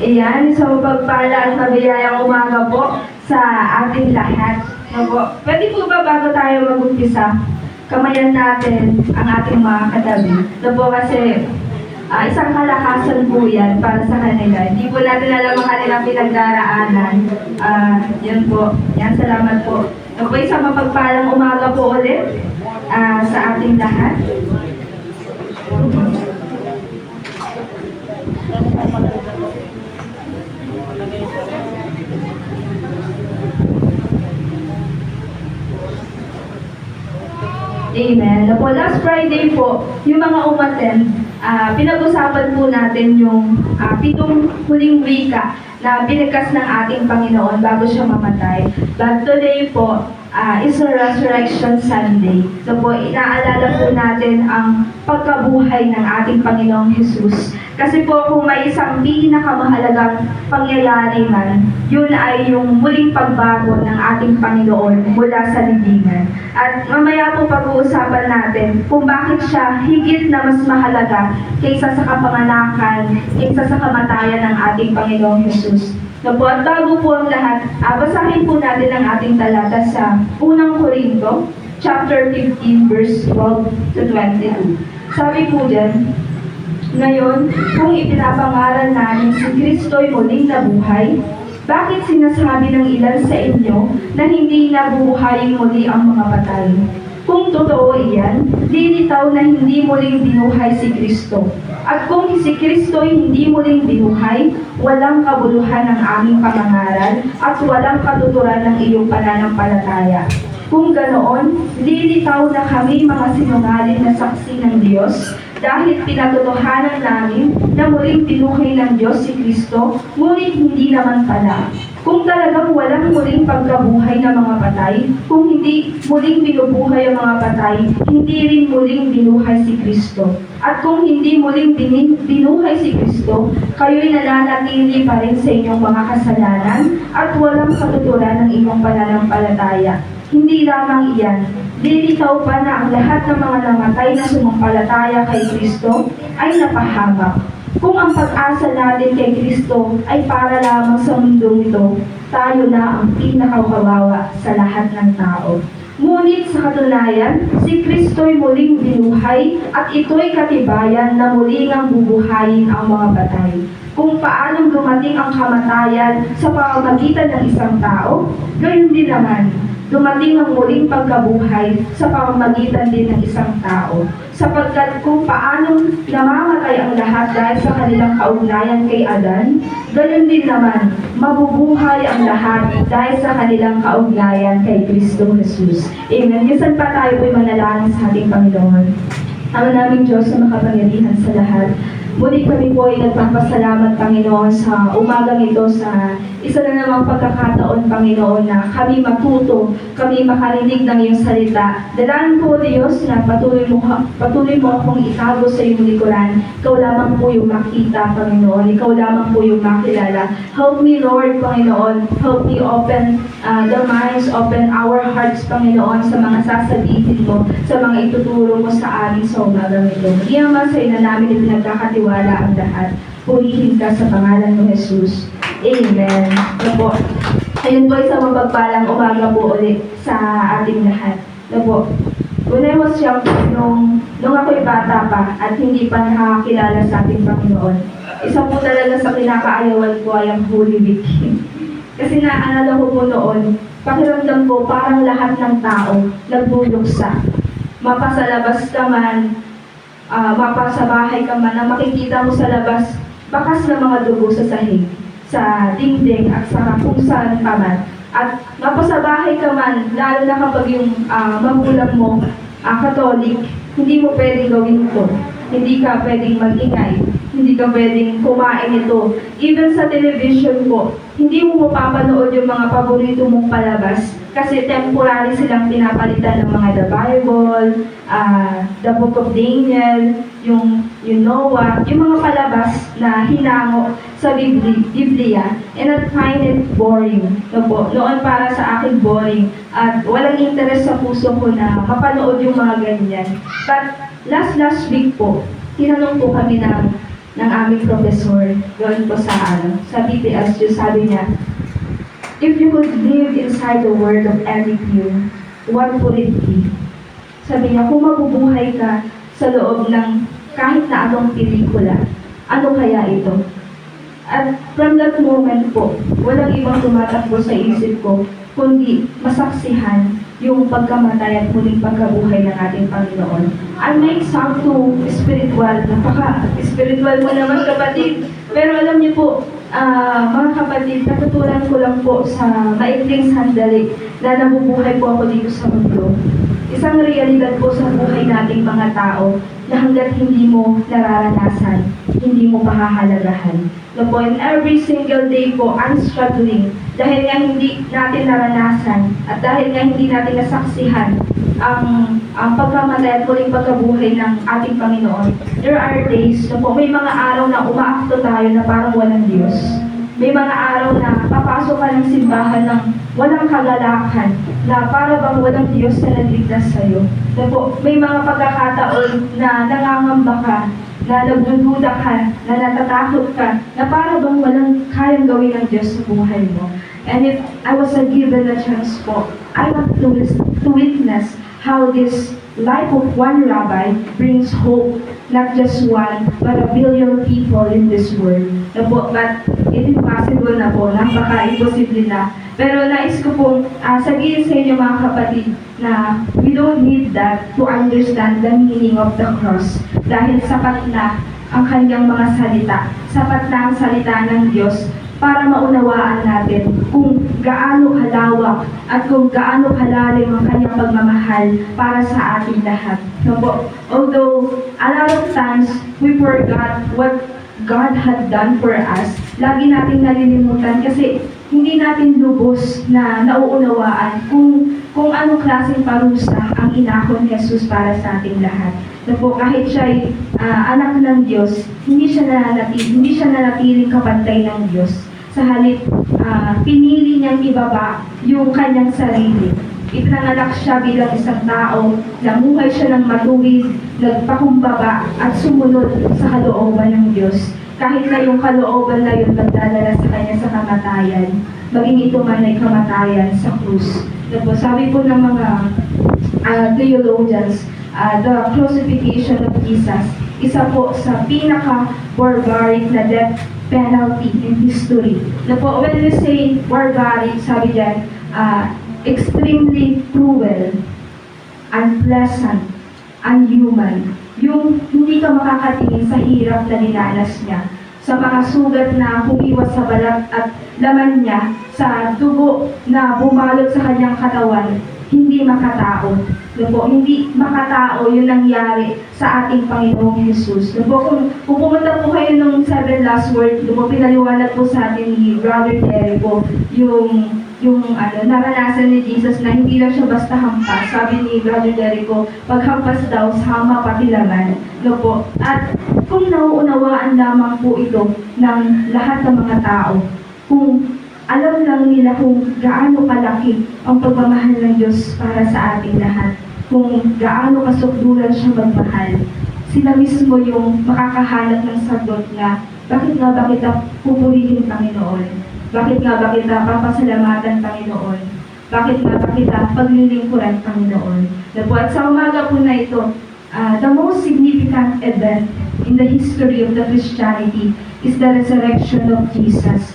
Ayan, isang mapagpala at mabiyayang umaga po sa ating lahat. Opo. Pwede po ba bago tayo mag-umpisa, kamayan natin ang ating mga katabi? Po kasi isang kalakasan po yan para sa kanila. Hindi po natin alam ang kanilang pinagdaraanan. Yan po. Yan, salamat po. Po, isang mapagpalang umaga po ulit sa ating lahat. Amen. Po, last Friday po, yung mga umattend, pinag-usapan po natin yung 7 huling wika na binigkas ng ating Panginoon bago siya mamatay. But today po, is a Resurrection Sunday. So po, inaalala po natin ang pagkabuhay ng ating Panginoong Jesus. Kasi po, kung may isang pinakamahalagang pangyayari man, yun ay yung muling pagbago ng ating Panginoon mula sa libingan. At mamaya po pag-uusapan natin kung bakit siya higit na mas mahalaga kaysa sa kapanganakan, kaysa sa kamatayan ng ating Panginoong Jesus. So po, at bago po ang lahat, basahin po natin ang ating talata sa 1 Corinto, chapter 15, verse 12 to 22. Sabi po dyan, ngayon, kung ipinapangaral namin si Kristo'y muling nabuhay, bakit sinasabi ng ilan sa inyo na hindi nabubuhayin muli ang mga patay? Kung totoo iyan, lilitaw na hindi muling binuhay si Kristo. At kung si Kristo ay hindi muling binuhay, walang kabuluhan ng aming pangangaral at walang katuturan ng iyong pananampalataya. Kung ganoon, lilitaw na kami mga sinungaling na saksi ng Diyos dahil pinatotohanan namin na muling binuhay ng Diyos si Kristo, ngunit hindi naman pala. Kung talagang walang muling pagkabuhay ng mga patay, kung hindi muling binubuhay ang mga patay, hindi rin muling binuhay si Kristo. At kung hindi muling binuhay si Kristo, kayo'y nananatili pa rin sa inyong mga kasalanan at walang katuturan ng inyong pananampalataya. Hindi lamang iyan, lilitaw pa na ang lahat ng mga namatay na sumampalataya kay Kristo ay napahamak. Kung ang pag-asa natin kay Kristo ay para lamang sa mundong ito, tayo na ang pinakakawawa sa lahat ng tao. Ngunit sa katunayan, si Kristo'y muling binuhay at ito'y katibayan na muling ang bubuhayin ang mga patay. Kung paanong dumating ang kamatayan sa pamamagitan ng isang tao, gayon din naman, dumating ang muling pagkabuhay sa pamamagitan din ng isang tao. Sapagkat kung paanong namamatay ang lahat dahil sa kanilang kaugnayan kay Adan, gayon din naman, mabubuhay ang lahat dahil sa kanilang kaugnayan kay Kristo Jesus. Amen. Minsan pa tayo po'y manalangin sa ating Panginoon. Ama naming Diyos na makapangyarihan sa lahat, muli kami po ay nagpapasalamat, Panginoon, sa umagang ito, sa isa na namang pagkakataon, Panginoon, na kami matuto, kami makarinig ng iyong salita. Dalaan po, Diyos, na patuloy mo akong itago sa iyong likuran. Ikaw lamang po yung makita, Panginoon. Ikaw lamang po yung makilala. Help me, Lord, Panginoon. Help me open the minds, open our hearts, Panginoon, sa mga sasabihin mo, sa mga ituturo mo sa amin sa umagang ito. Iyaman sa ina namin ipinagkakatiwala ang lahat. Purihin ka sa pangalan mo, Jesus. Amen. Po. Ayun po, isang mapagpalang umaga po ulit sa ating lahat. Po. When I was young, nung ako'y bata pa at hindi pa nakakilala sa ating Panginoon, isa po talaga sa kinakaayawan ko ay ang Holy Week. Kasi naalala ko po noon, pakiramdam ko parang lahat ng tao nagbuluksa. Mapasalabas ka man, mapasabahay ka man, na makikita mo sa labas, bakas na mga dugo sa sahig, sa dingding at sa kung saan pa man. At mapasabahay ka man, lalo na kapag yung magulang mo, Katolik, hindi mo pwedeng gawin ito. Hindi ka pwedeng mag-ingay. Hindi ka pwedeng kumain ito. Even sa television po, hindi mo mapapanood yung mga paborito mong palabas Kasi temporary silang pinapalitan ng mga the Bible, the Book of Daniel, yung Noah, yung mga palabas na hinango sa Biblia. And I find it boring. No po? Noon para sa akin boring. At walang interest sa puso ko na mapanood yung mga ganyan. But last week po, tinanong po kami ng aming professor doon po sa BPS, sabi niya, if you could live inside the world of Eric Yu, what would it be? Sabi niya, kung mabubuhay ka sa loob ng kahit na anong pelikula, ano kaya ito? At from that moment po, walang ibang tumatakbo sa isip ko, kundi masaksihan yung pagkamatay at muling pagkabuhay ng ating Panginoon. I may sound too spiritual, napaka-spiritual mo naman kapatid. Pero alam niyo po, mga kapatid, natutunan ko lang po sa maikling sandali na nabubuhay po ako dito sa mundo. Isang realidad po sa buhay nating mga tao na hanggat hindi mo nararanasan, hindi mo pahahalagahan. No po, in every single day po, I'm struggling dahil nga hindi natin naranasan at dahil nga hindi natin nasaksihan ang pagkamatay at muling pagkabuhay ng ating Panginoon. There are days na po, may mga araw na umaakto tayo na parang walang Diyos. May mga araw na papasok ka ng simbahan ng walang kagalakan, na para bang walang Diyos na nagligtas sa'yo. Na po, may mga pagkakataon na nangangamba ka, na nagdududa ka, na natatakot ka, na para bang walang kayang gawin ng Diyos sa buhay mo. And if I was given a chance po, I want to witness how this life of one rabbi brings hope, not just one, but a billion people in this world. Na po, but it is possible na po, napaka-imposible na. Pero nais ko pong sabihin sa inyo mga kapatid na we don't need that to understand the meaning of the cross. Dahil sapat na ang kanyang mga salita, sapat na ang salita ng Diyos para maunawaan natin kung gaano kalawak at kung gaano kalalim ang kanyang pagmamahal para sa ating lahat. No po? Although a lot of times we forgot what God had done for us, lagi nating nalilimutan kasi hindi natin lubos na nauunawaan kung anong klaseng parusa ang inakon ni Jesus para sa ating lahat. Na po, kahit siya'y anak ng Diyos, hindi siya nanatiling kapantay ng Diyos. Sa halip, pinili niyang ibaba yung kanyang sarili. Ipinanganak siya bilang isang tao, namuhay siya ng matuwid, nagpakumbaba at sumunod sa kalooban ng Diyos. Kahit na yung kalooban na yun magdadala sa kanya sa kamatayan, maging ito man ay kamatayan sa krus. Sabi po ng mga theologians, the crucifixion of Jesus, isa po sa pinaka-barbaric na death penalty in history. When we say barbaric, sabi dyan, extremely cruel, unpleasant, unhuman. Yung hindi ka makakatingin sa hirap na dinanas niya, sa mga sugat na humiwas sa balat at laman niya, sa dugo na bumalot sa kanyang katawan, hindi makatao. Hindi makatao yung nangyari sa ating Panginoong Jesus. Kung pumunta po kayo nung 7 last word, pinaliwanag po sa atin ni Brother Jericho yung naranasan ni Jesus na hindi lang siya basta hampas. Sabi ni Brother Jericho, paghampas daw, sama pati laman. At kung nauunawaan lamang po ito ng lahat ng mga tao, kung alam lang nila kung gaano kalaki ang pagmamahal ng Diyos para sa ating lahat, kung gaano kasukdulan siya magmahal, sila mismo yung makakahanap ng sagot na bakit nga ba kita pupurihin, Panginoon? Bakit nga ba kita papasalamatan, Panginoon? Bakit nga ba kita paglilingkuran, Panginoon? At sa umaga po na ito, the most significant event in the history of the Christianity is the resurrection of Jesus.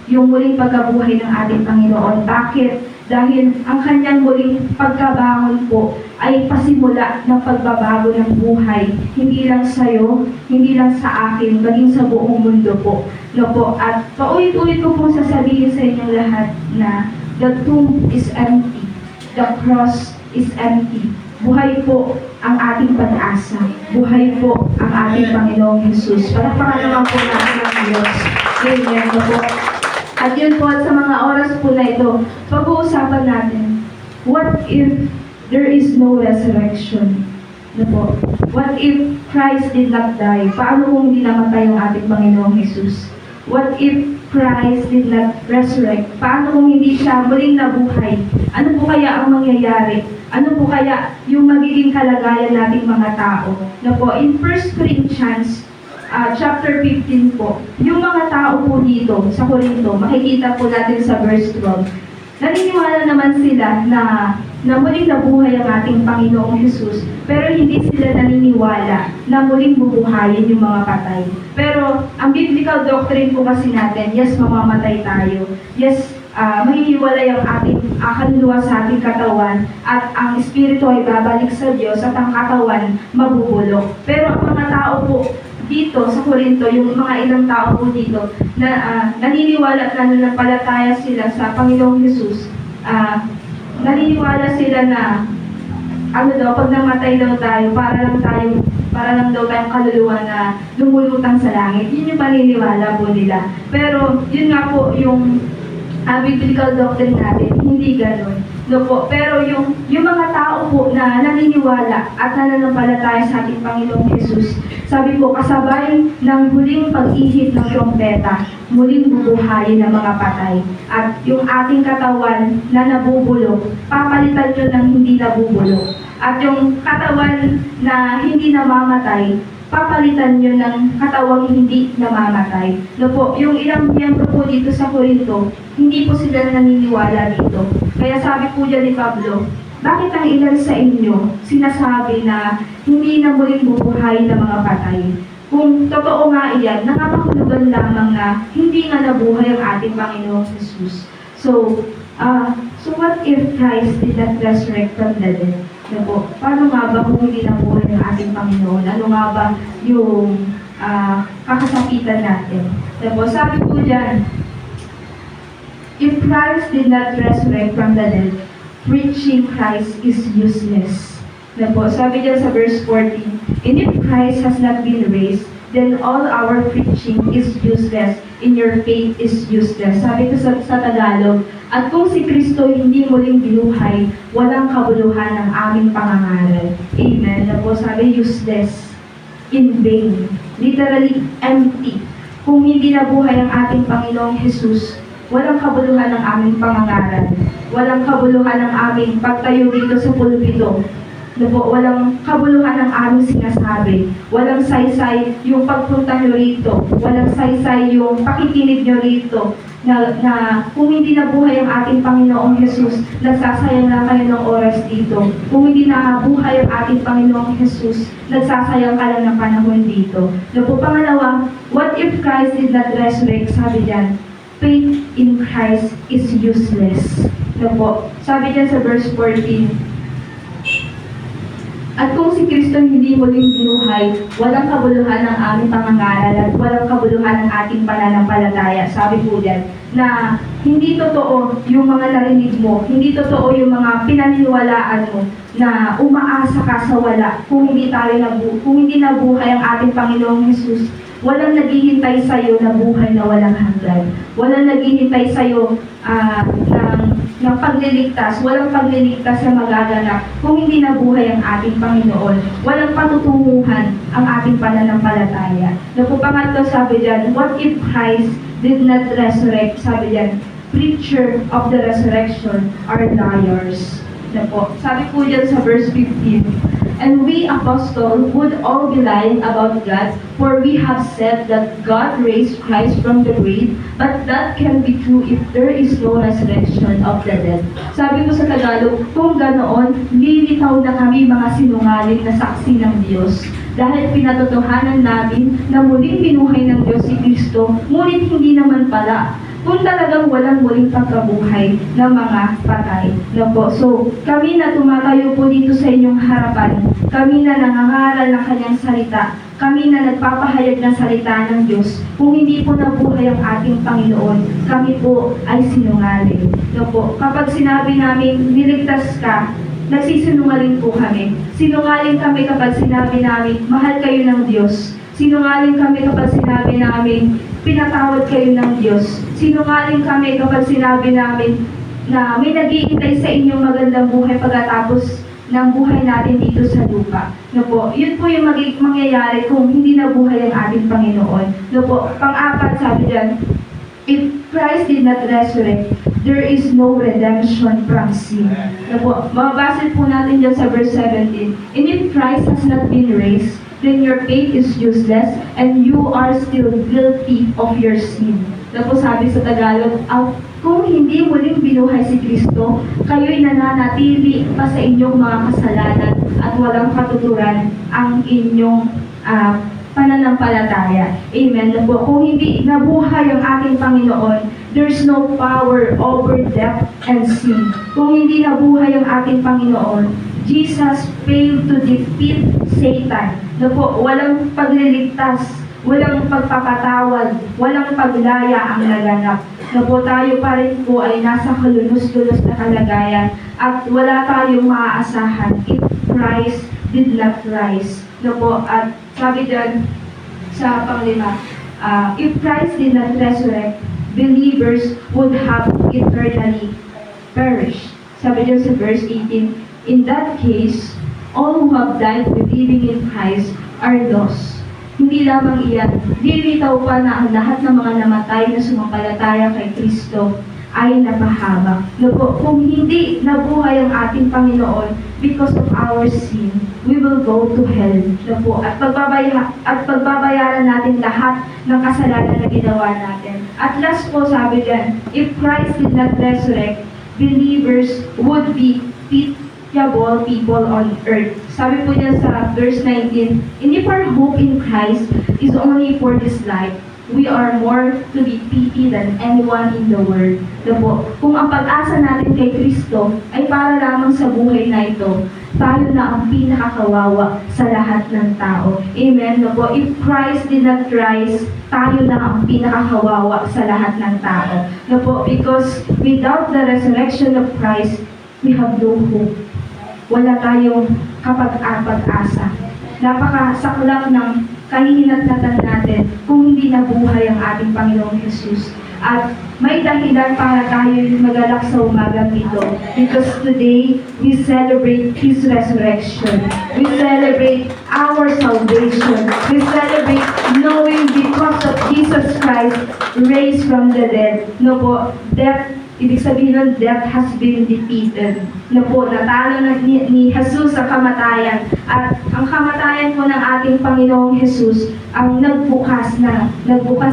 Yung muling pagkabuhay ng ating Panginoon. Bakit? Dahil ang kanyang muling pagkabangon po ay pasimula ng pagbabago ng buhay. Hindi lang sa iyo, hindi lang sa akin, maging sa buong mundo po. At paulit-ulit ko pong sasabihin sa inyong lahat na the tomb is empty, the cross is empty. Buhay po ang ating pag-asa. Buhay po ang ating Panginoong Jesus. Palakpakan naman po natin ang Diyos. Amen po. At yun po, at sa mga oras po na ito, pag-uusapan natin, what if there is no resurrection? Ano po? What if Christ did not die? Paano kung hindi namatay ang ating Panginoong Jesus? What if Christ did not resurrect? Paano kung hindi siya muling nabuhay? Ano po kaya ang mangyayari? Ano po kaya yung magiging kalagayan nating mga tao? Na po, in 1 Corinthians chapter 15 po, yung mga tao po dito sa Corinto, makikita po natin sa verse 12, naniniwala naman sila na muling nabuhay ang ating Panginoong Jesus, pero hindi sila naniniwala na muling bubuhayin yung mga patay. Pero ang biblical doctrine po kasi natin, yes, mamamatay tayo. Yes, mahihiwalay ang ating kaluluwa sa ating katawan at ang espiritu ay babalik sa Diyos at ang katawan mabubulok. Pero ang mga tao po dito sa Corinto, yung mga ilang tao po dito na naniniwala at nananampalataya sila sa Panginoong Jesus, naniniwala sila na pag namatay daw tayo, para lang daw tayong kaluluwa na lumulutang sa langit. Yun yung paniniwala po nila. Pero yun nga po yung biblical doctrine natin, hindi ganun. No po. Pero yung mga tao po na naniniwala at nananampalataya sa ating Panginoong Jesus, sabi po, kasabay ng huling pag-ihip ng trompeta, muling bubuhayin ng mga patay. At yung ating katawan na nabubulok, papalitan nyo ng hindi nabubulok. At yung katawan na hindi namamatay, papalitan nyo ng katawang hindi namamatay. No po, yung ilang miyembro po dito sa Corinto, hindi po sila naniniwala dito. Kaya sabi po dyan ni Pablo, bakit ang ilan sa inyo sinasabi na hindi na muling bubuhayin ng mga patay? Kung totoo nga iyan, nakakahulugan lamang na hindi nga nabuhay ang ating Panginoong Jesus. So what if Christ did not resurrect from the dead? Diba? Paano nga ba kung hindi nabuhay ang ating Panginoon? Ano nga ba yung kakasakitan natin? Diba? Sabi po dyan, if Christ did not resurrect from the dead, preaching Christ is useless. Diba? Sabi dyan sa verse 14, and if Christ has not been raised, then all our preaching is useless, and your faith is useless. Sabi ko sa Tagalog, at kung si Kristo hindi muling binuhay, walang kabuluhan ang aming pangangaral. Amen. Na po sabi, useless, in vain, literally empty. Kung hindi nabuhay ang ating Panginoong Jesus, walang kabuluhan ang aming pangangaral. Walang kabuluhan ang aming pagtayo dito sa pulpito. Na po, walang kabuluhan ang aming sinasabi. Walang saysay yung pagpunta nyo rito. Walang saysay yung pakikinig nyo rito. Na kung hindi nabuhay ang ating Panginoong Jesus, nagsasayang lang kayo ng oras dito. Kung hindi nabuhay ang ating Panginoong Jesus, nagsasayang ka lang ng panahon dito. Na po, pangalawa, what if Christ did not resurrect? Sabi dyan, faith in Christ is useless. Na po, sabi dyan sa verse 14, at kung si Kristo hindi muling binuhay, walang kabuluhan ang aming pangangaral at walang kabuluhan ang ating pananampalataya. Sabi po dyan, na hindi totoo yung mga narinig mo, hindi totoo yung mga pinaniniwalaan mo, na umaasa ka sa wala kung hindi nabuhay ang ating Panginoong Jesus. Walang naghihintay sa'yo na buhay na walang hanggan. Walang naghihintay sa'yo ng pagliligtas. Walang pagliligtas na magaganap kung hindi nabuhay ang ating Panginoon. Walang patutunguhan ang ating pananampalataya. Na po pangatlo sabi dyan, what if Christ did not resurrect? Sabi dyan, preacher of the resurrection are liars. Na po, sabi po dyan sa verse 15, and we apostles would all be lying about God, for we have said that God raised Christ from the grave, but that can be true if there is no resurrection of the dead. Sabi ko sa Tagalog, kung ganoon, lilitaw na kami mga sinungaling na saksi ng Diyos. Dahil pinatotohanan namin na muling binuhay ng Diyos si Kristo, ngunit hindi naman pala. Kung talagang walang muling pagkabuhay ng mga patay. No po. So, kami na tumatayo po dito sa inyong harapan, kami na nangangaral ng kanyang salita, kami na nagpapahayag ng salita ng Diyos, kung hindi po nabuhay ang ating Panginoon, kami po ay sinungaling. No po. Kapag sinabi namin, niligtas ka, nagsisinungaling po kami. Sinungaling kami kapag sinabi namin, mahal kayo ng Diyos. Sinungaling kami kapag sinabi namin, pinatawad kayo ng Diyos. Sinungaling kami kapag sinabi namin na may nag-iintay sa inyong magandang buhay pagkatapos ng buhay natin dito sa lupa. No po, yun po yung mangyayari kung hindi nabuhay ang ating Panginoon. No po, pang-apat sabi dyan, if Christ did not resurrect, there is no redemption from sin. No po, mababasa po natin dyan sa verse 17, and if Christ has not been raised, then your faith is useless and you are still guilty of your sin. Na po sabi sa Tagalog, kung hindi muling binuhay si Kristo, kayo'y nananatili pa sa inyong mga kasalanan at walang katuturan ang inyong pananampalataya. Amen. Na po, kung hindi nabuhay ang ating Panginoon, there's no power over death and sin. Kung hindi nabuhay ang ating Panginoon, Jesus failed to defeat Satan. Na po, walang pagliligtas, walang pagpapatawad, walang paglaya ang naganap. Na po, tayo pa rin po ay nasa kalunos-lunos na kalagayan at wala tayong maaasahan if Christ did not rise. Na po, at sabi dyan sa panglima, if Christ did not resurrect, believers would have eternally perished. Sabi dyan sa verse 18, in that case, all who have died believing in Christ are lost. Hindi lamang iyan, dilitaw pa na ang lahat ng mga namatay na sumampalataya kay Kristo ay napahamak. No po, kung hindi nabuhay ang ating Panginoon because of our sin, we will go to hell. No po, at pagbabayaran natin lahat ng kasalanan na ginawa natin. At last po sabi dyan, if Christ did not resurrect, believers would be pitiable people on earth. Sabi po niya sa verse 19, and if our hope in Christ is only for this life, we are more to be pitied than anyone in the world. Na po, kung ang pag-asa natin kay Kristo ay para lamang sa buhay na ito, tayo na ang pinakakawawa sa lahat ng tao. Amen. Na po, if Christ did not rise, tayo na ang pinakakawawa sa lahat ng tao. Na po, because without the resurrection of Christ, we have no hope. Wala tayong kapag-asa. Napakasaklap ng kahihinatnatan natin kung hindi nabuhay ang ating Panginoong Jesus. At may dahilan para tayo magalak sa umagang ito. Because today, we celebrate His resurrection. We celebrate our salvation. We celebrate knowing because of Jesus Christ raised from the dead. No po, death, ibig sabihin ng death has been defeated. Na po, natalo na ni Jesus ang kamatayan. At ang kamatayan po ng ating Panginoong Jesus ang nagbukas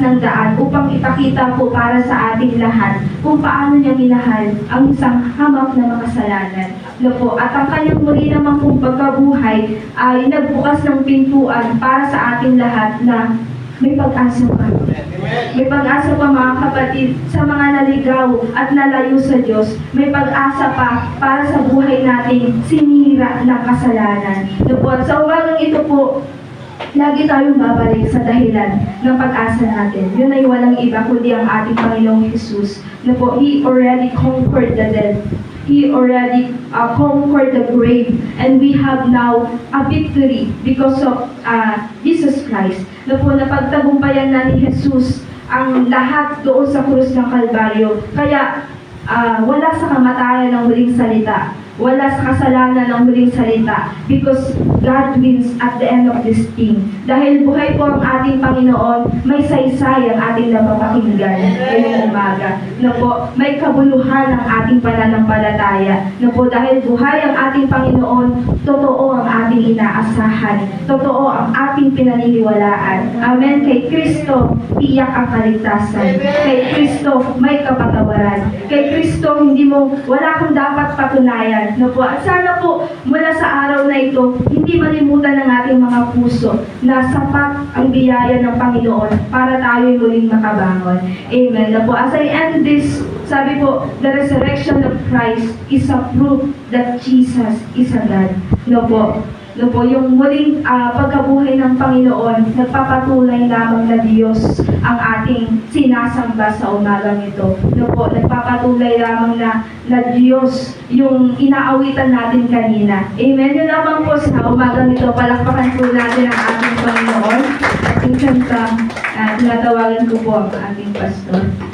ng daan upang ipakita po para sa ating lahat kung paano niya minahal ang isang hamak na makasalanan. Na po, at ang kanyang muli naman pong pagkabuhay ay nagbukas ng pintuan para sa ating lahat na may pag-asa pa. May pag-asa pa mga kapatid sa mga naligaw at nalayo sa Diyos. May pag-asa pa para sa buhay nating sinira ng kasalanan. Sa umagang ito po, lagi tayong babalik sa dahilan ng pag-asa natin. Yun ay walang iba kundi ang ating Panginoong Jesus. He already conquered the dead. He already conquered the grave, and we have now a victory because of Jesus Christ. Napagtagumpayan na ni Jesus ang lahat doon sa krus ng Kalbaryo. Kaya wala sa kamatayan ng huling salita. Wala sa kasalanan ng huling salita because God wins at the end of this thing. Dahil buhay po ang ating Panginoon, may saysay ang ating napapakinggan ngayong umaga. May kabuluhan ang ating pananampalataya. Dahil buhay ang ating Panginoon, totoo ang ating inaasahan. Totoo ang ating pinaniniwalaan. Amen. Kay Kristo, tiyak ang kaligtasan. Kay Kristo, may kapatawaran. Kay Kristo, wala kang dapat patunayan. At sana po, mula sa araw na ito, hindi malimutan ng ating mga puso na sapat ang biyaya ng Panginoon para tayo'y muling makabangon. Amen. As I end this, sabi po, the resurrection of Christ is a proof that Jesus is a God. Yung muling pagkabuhay ng Panginoon, nagpapatuloy lamang na Diyos ang ating sinasamba sa umagang ito. Nagpapatuloy lamang na Diyos yung inaawitan natin kanina. Amen. Yun lamang po sa umagang ito. Palakpakan po natin ang ating Panginoon. Ating kanta. Tinatawagan ko po ang ating pastor.